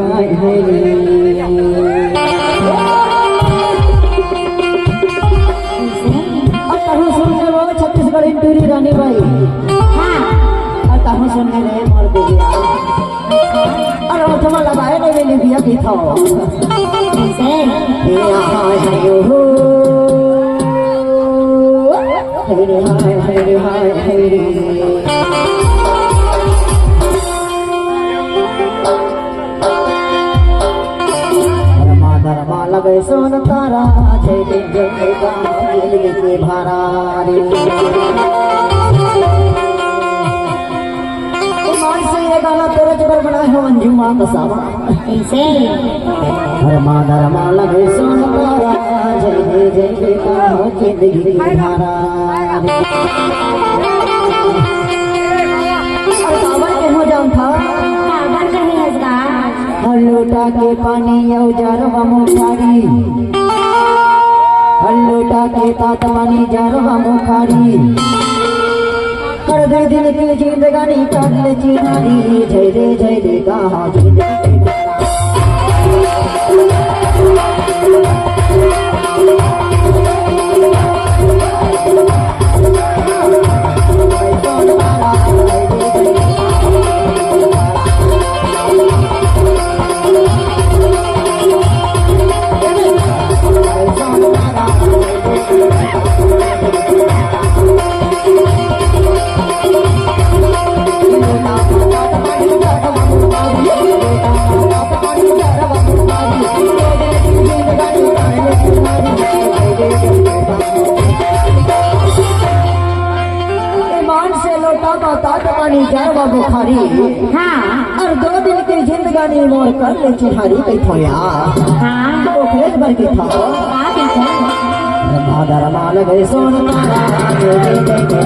हाय हाय छत्तीसगढ़ टूरी रानी भाई हाँ सुनने रहे मर दिया और जमा लगाए नहीं ले लिया की था लगे सोन तारा जय जय के भारा गाना तेरे जबर बनाए हो अंजुमा कसावा कैसे धर्मा लगे सोन तारा जय जय हो जिंदगी की धारा हो जाऊं था हल्लोटा के पानी औजारवा मुखारी हल्लोटा के तात पानी जारवा मुखारी कर दे दिल की जिंदगानी कर ले चिरानी जय रे कहा बुखारी हाँ और 2 दिन की जिंदगानी मोर कर ले चिठारी कई थोया हाँ तो खेत भर के था भादर माल गए सोन तारा